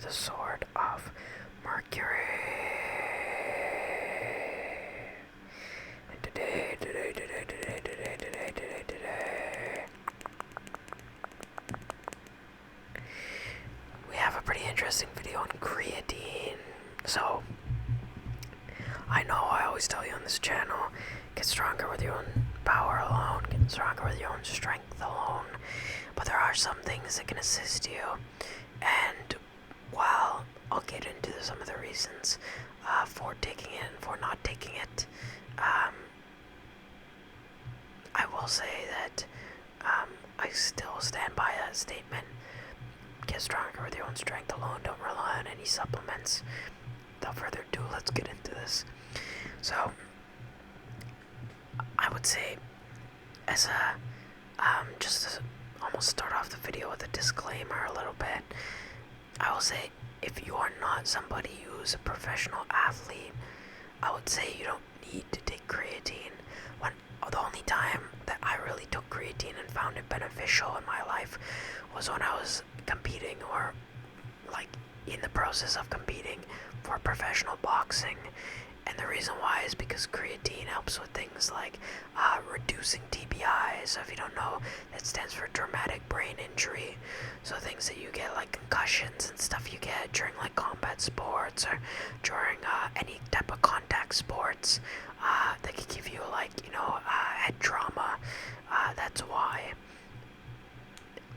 to the Sword of Mercury. And today, we have a pretty interesting video on creatine. So, I know I always tell you on this channel, get stronger with your own power alone, get stronger with your own strength alone. But there are some things that can assist you. And while I'll get into some of the reasons for taking it and for not taking it, I will say that I still stand by that statement. Get stronger with your own strength alone. Don't rely on any supplements. Without further ado, let's get into this. So, I would say, as a just to almost start off the video with a disclaimer a little bit, I will say, if you are not somebody who's a professional athlete, I would say you don't need to take creatine. The only time that I really took creatine and found it beneficial in my life was when I was competing, or like in the process of competing for professional boxing. And the reason why is because creatine helps with things like reducing TBI. So if you don't know, that stands for traumatic brain injury. So things that you get like concussions and stuff you get during like combat sports or during any type of contact sports that could give you like, head trauma. That's why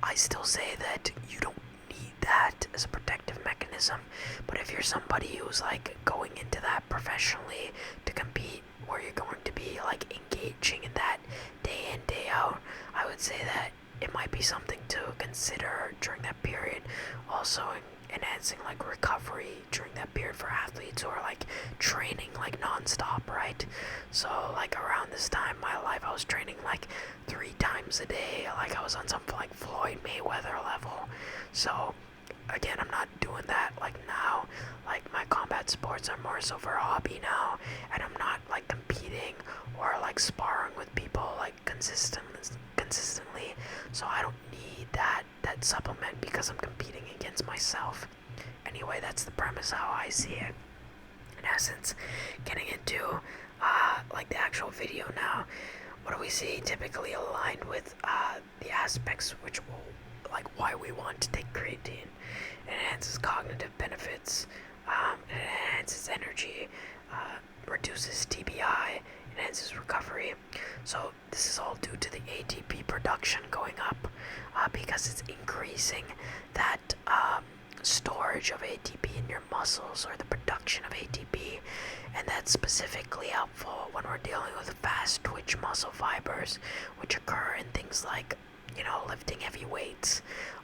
I still say that you don't need that as a protective mechanism. But if you're somebody who's like going into that professionally to compete, where you're going to be like engaging in that day in, day out, I would say that it might be something to consider during that period. Also enhancing like recovery during that period for athletes who are like training like non-stop, right? So like around this time in my life, I was training like 3 times a day. Like I was on some like Floyd Mayweather level. So again, I'm not doing that like now. Like my combat sports are more so for a hobby now, and I'm not like competing or like sparring with people like consistently. So I don't need that supplement because I'm competing against myself. Anyway, that's the premise how I see it. In essence, getting into like the actual video now, what do we see typically aligned with the aspects which will, like, why we want to take creatine? It enhances cognitive benefits, it enhances energy, reduces TBI, enhances recovery. So this is all due to the ATP production going up, because it's increasing that storage of ATP in your muscles, or the production of ATP, and that's specifically helpful when we're dealing with fast twitch muscle fibers, which occur in things like, lifting heavy weights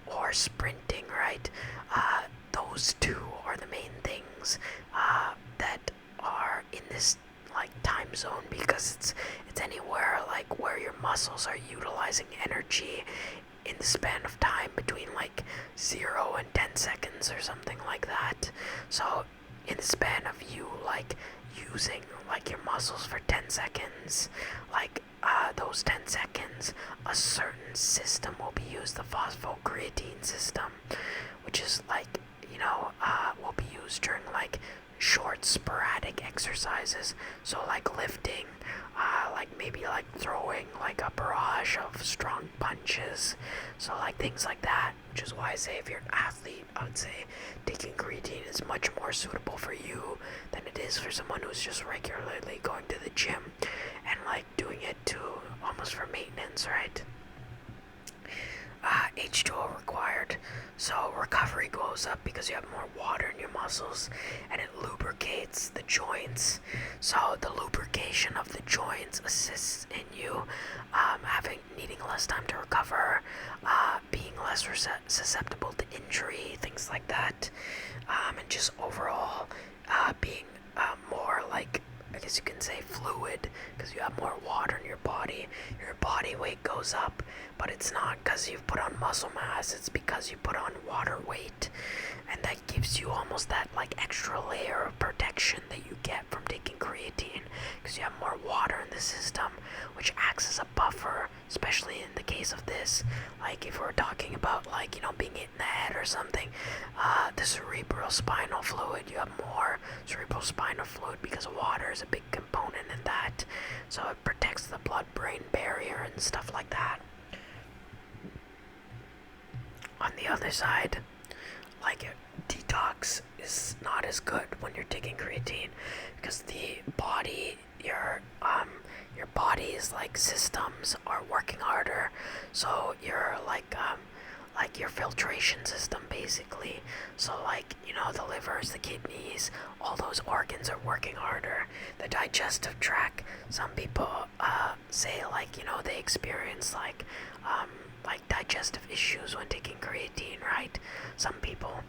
or sprinting, right? Those two are the main things that are in this like time zone, because it's anywhere like where your muscles are utilizing energy in the span of time between like 0 and 10 seconds or something like that. So in the span of you like using like your muscles for 10 seconds, like those 10 seconds, a certain system will be used, the phosphocreatine system, which is like, will be used during like short sporadic exercises. So like lifting, like maybe like throwing like a barrage of strong punches. So like things like that, which is why I say if you're an athlete, I would say taking creatine is much more suitable for you than it is for someone who's just regularly going to the gym and like doing it to almost for maintenance, right? H2O required, so recovery goes up because you have more water in your muscles, and it lubricates the joints. So the lubrication of the joints assists in you needing less time to recover, being less susceptible to injury, things like that, and just overall being more like I guess you can say fluid, because you have more water in your body weight goes up, but it's not because you've put on muscle mass, it's because you put on water weight, and that gives you almost that like extra layer of protection that you get from taking creatine, because you have more water in the system, which acts as a buffer, especially in the case of this. Like if we're talking about like, you know, being hit in the head or something, the cerebral spinal fluid, you have more cerebral spinal fluid because water is a big component in that, so it protects the blood-brain barrier and stuff like that. On the other side, like detox is not as good when you're taking creatine, because the body, your body's like systems are working harder, so you're like your filtration system basically. So like, you know, the livers, the kidneys, all those organs are working harder. The digestive tract, some people say like, you know, they experience like digestive issues when taking creatine, right? Some people,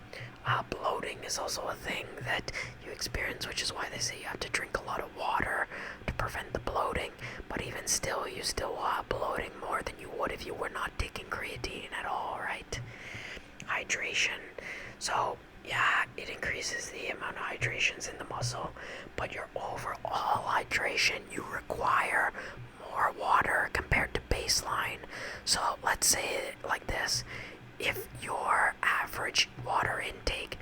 bloating is also a thing that you experience, which is why they say you have to drink a lot of water to prevent the bloating. But even still, you still will have bloating more than you would if you were not taking creatine at all, right? Hydration. So yeah, it increases the amount of hydrations in the muscle, but your overall hydration, you require more water compared to baseline. So let's say it like this: if your average water intake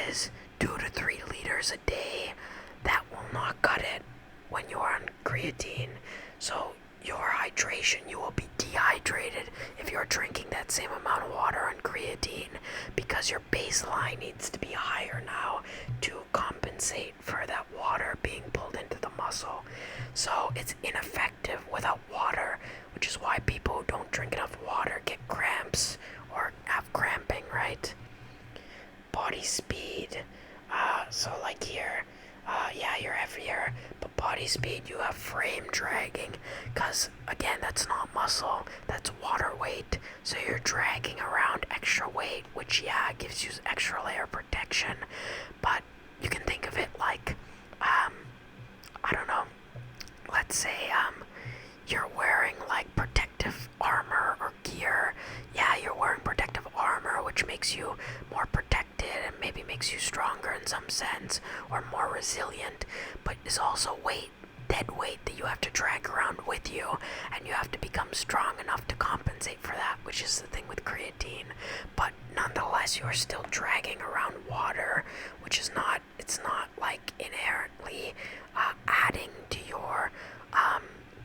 is 2 to 3 liters a day, that will not cut it when you're on creatine. So your hydration, you will be dehydrated if you're drinking that same amount of water on creatine, because your baseline needs to be higher now to compensate for that water being pulled into the muscle. So it's ineffective without water, which is why people who don't drink enough water get cramps or have cramping, right? Body speed. So like here, yeah, you're heavier, but body speed, you have frame dragging, because again, that's not muscle, that's water weight, so you're dragging around extra weight, which yeah, gives you extra layer of protection. But you can think of it like, I don't know, let's say you're wearing like protective armor or gear. Yeah, you're wearing protective armor, which makes you more protected and maybe makes you stronger in some sense, or more resilient, but is also dead weight that you have to drag around with you, and you have to become strong enough to compensate for that, which is the thing with creatine. But nonetheless, you are still dragging around water, which is not, it's not like inherently adding to your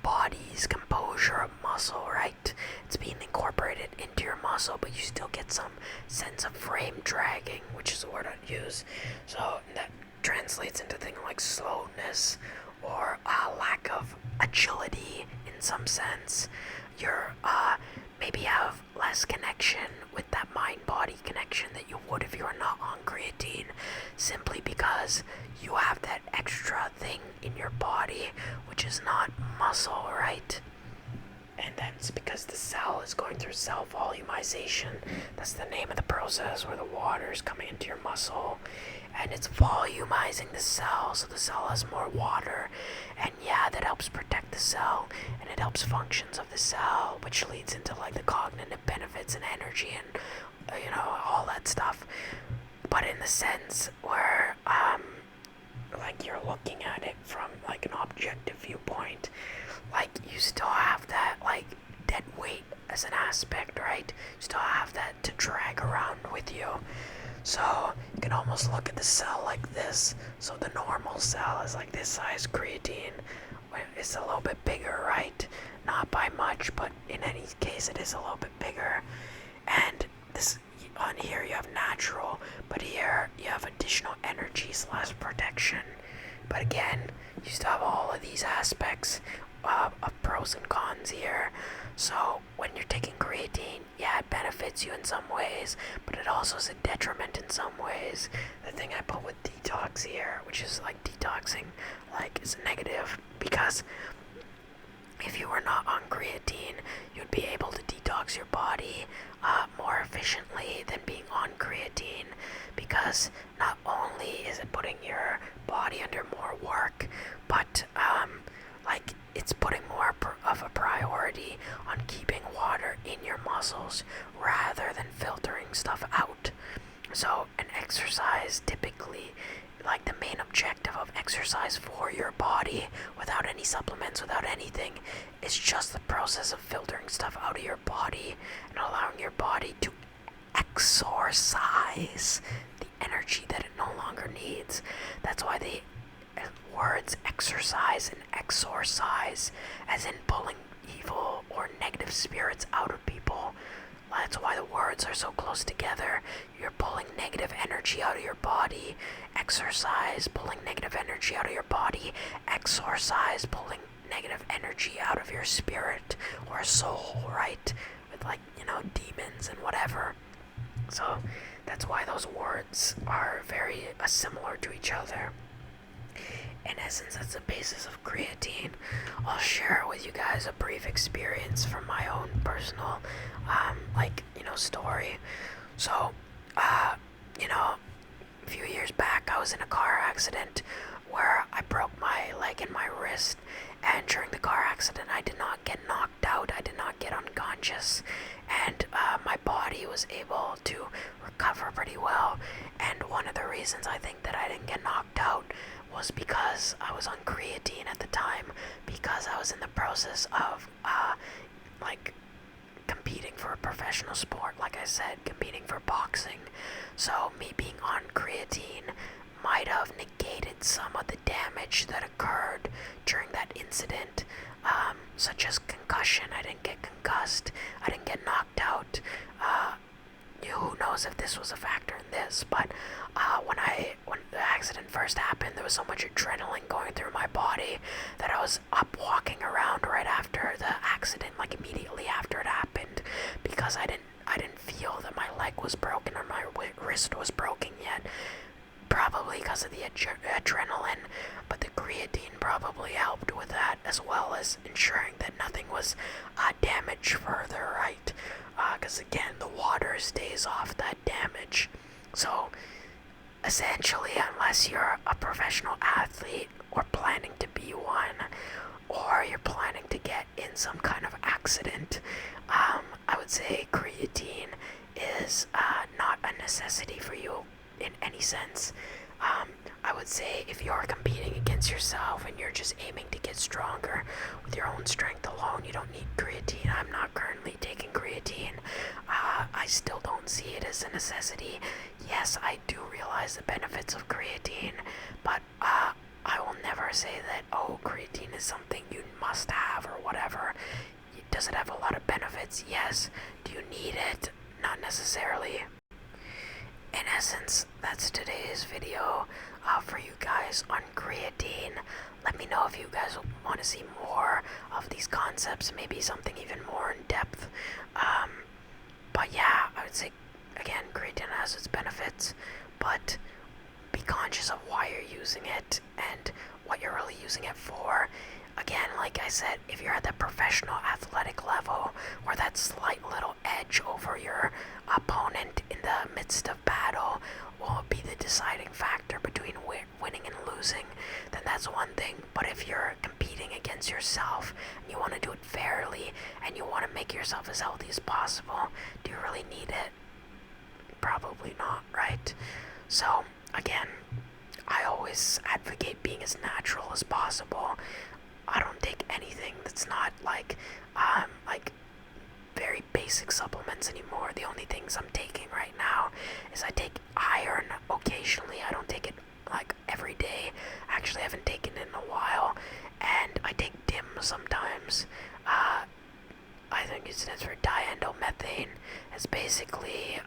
body's composure of muscle, right? It's being incorporated into your muscle, but you still get some sense of frame dragging, which is the word I'd use. So that translates into things like slowness or lack of agility in some sense. You're maybe have less connection with that mind-body connection that you would if you were not on creatine, simply because you have that extra thing in your body, which is not muscle, right? And that's because the cell is going through cell volumization. That's the name of the process where the water is coming into your muscle and it's volumizing the cell, so the cell has more water. And yeah, that helps protect the cell, and it helps functions of the cell, which leads into like the cognitive benefits and energy and you know, all that stuff. But in the sense where like you're looking at it from like an objective viewpoint, like you still have that like dead weight as an aspect, right? You still have that to drag around with you. So you can almost look at the cell like this. So the normal cell is like this size. Creatine is a little bit bigger, right? Not by much, but in any case it is a little bit bigger. And this on here you have natural, but here you have additional energy / protection. But again, you still have all of these aspects of pros and cons here. So when you're taking creatine, yeah, it benefits you in some ways, but it also is a detriment in some ways. The thing I put with detox here, which is like detoxing, like is negative, because if you were not on creatine, you'd be able to detox your body more efficiently than being on creatine, because not only is it putting your body under more work, but that like it's putting more of a priority on keeping water in your muscles rather than filtering stuff out. So an exercise typically, like the main objective of exercise for your body, without any supplements, without anything, is just the process of filtering stuff out of your body and allowing your body to exorcise the energy that it no longer needs. That's why the words exercise and exorcise, as in pulling evil or negative spirits out of people. That's why the words are so close together. You're pulling negative energy out of your body. Exercise, pulling negative energy out of your body. Exorcise, pulling negative energy out of your spirit or soul, right? With demons and whatever. So that's why those words are very similar to each other. In essence, that's the basis of creatine. I'll share with you guys a brief experience from my own personal, story. So, a few years back, I was in a car accident where I broke my leg and my wrist. And during the car accident, I did not get knocked out. I did not get unconscious. And my body was able to recover pretty well. And one of the reasons I think that I didn't get knocked out was because I was on creatine at the time, because I was in the process of competing for a professional sport, like I said, competing for boxing. So me being on creatine might have negated some of the damage that occurred during that incident, such as concussion. I didn't get concussed, I didn't get knocked out. Who knows if this was a factor in this, but when the accident first happened, there was so much adrenaline going through my body that I was up walking around right after the accident, like immediately after it happened, because I didn't feel that my leg was broken or my wrist was broken yet, probably because of the adrenaline, but the creatine probably helped with that, as well as ensuring that nothing was damaged further, right? Because again, the water stays off that damage. So essentially, unless you're a professional athlete or planning to be one, or you're planning to get in some kind of accident, I would say creatine is not a necessity for you in any sense. I would say if you're competing against yourself and you're just aiming to get stronger with your own strength alone, you don't need creatine. I'm not currently taking creatine. I still don't see it as a necessity. Yes, I do realize the benefits of creatine, but I will never say that, creatine is something you must have or whatever. Does it have a lot of benefits? Yes. Do you need it? Not necessarily. In essence, that's today's video for you guys on creatine. Let me know if you guys want to see more of these concepts, maybe something even more in depth. But yeah, I would say, again, creatine has its benefits, but be conscious of why you're using it and what you're really using it for. Again, like I said, if you're at that professional athletic level where that slight little edge over your opponent in the midst of battle will be the deciding factor between winning and losing, then that's one thing. But if you're competing against yourself and you want to do it fairly and you want to make yourself as healthy as possible, do you really need it? Probably not, right? So, again, I always advocate being as natural as possible. I don't take anything that's not like very basic supplements anymore. The only things I'm taking right now is I take iron occasionally. I don't take it like every day. Actually, I haven't taken it in a while. And I take DIM sometimes. I think it stands for diindolmethane. It's basically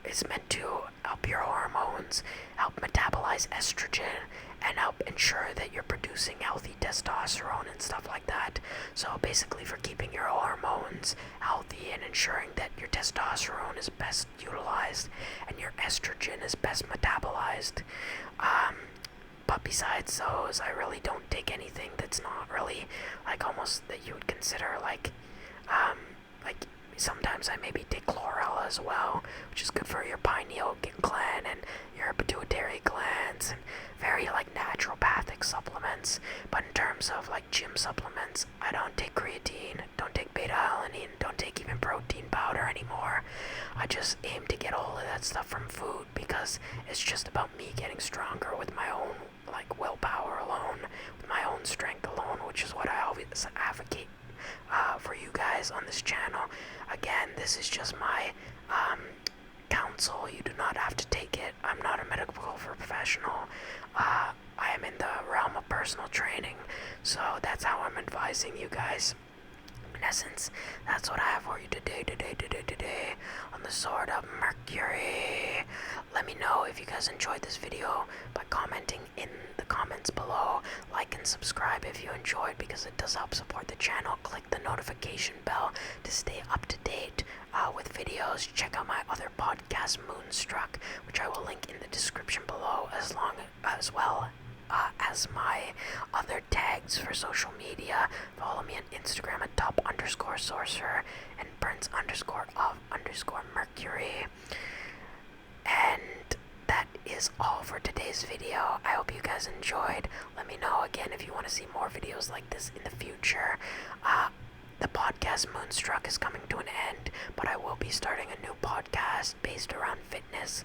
it's meant to help your hormones, help metabolize estrogen, and help ensure that you're producing healthy testosterone and stuff like that. So basically for keeping your hormones healthy and ensuring that your testosterone is best utilized and your estrogen is best metabolized. But besides those, I really don't take anything that's not really like almost that you would consider like sometimes I maybe take chlorella as well, which is good for your pineal gland and your pituitary glands, and very like naturopathic like supplements, but in terms of like gym supplements, I don't take creatine, don't take beta-alanine, don't take even protein powder anymore. I just aim to get all of that stuff from food because it's just about me getting stronger with my own like willpower alone, with my own strength alone, which is what I always advocate for you guys on this channel. Again, this is just my counsel. You do not have to take it. I'm not a medical professional. I am in the realm of personal training, so that's how I'm advising you guys. In essence, that's what I have for you today on the Sword of Mercury. Let me know if you guys enjoyed this video by commenting in the comments below. Like and subscribe if you enjoyed, because it does help support the channel. Click the notification bell to stay up to date with videos. Check out my other podcast, Moonstruck, which I will link in the description below, as well as my other tags for social media. Follow me on Instagram at top_sorcerer and prince_of_mercury. And that is all for today's video. I hope you guys enjoyed. Let me know again if you want to see more videos like this in the future. The podcast Moonstruck is coming to an end, but I will be starting a new podcast based around fitness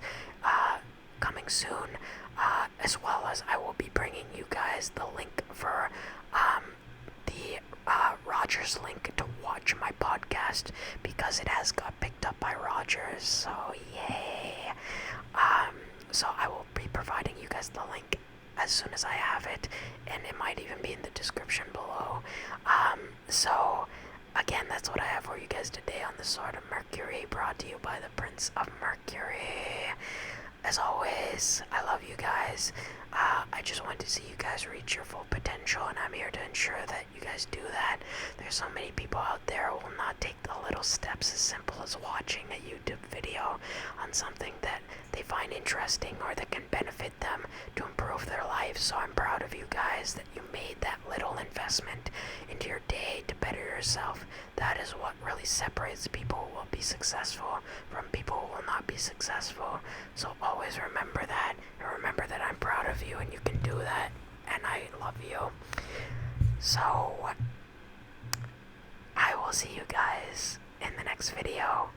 coming soon, as well as I will be bringing you guys the link for the Rogers link to watch my podcast, because it has got picked up by Rogers, so yay. So I will be providing you guys the link as soon as I have it, and it might even be in the description below. So again, that's what I have for you guys today on the Sword of Mercury, brought to you by the Prince of Mercury. As always, I love you guys. I just want to see you guys reach your full potential, and I'm here to ensure that you guys do that. There's so many people out there who will not take the little steps as simple as watching a YouTube video on something that they find interesting or that can benefit them to improve their life. So I'm proud of you guys that you made that little investment into your day to better yourself. That is what really separates people who will be successful from people who will not be successful. So always remember that, and remember that I'm proud of you and you can do that, and I love you. So I will see you guys in the next video.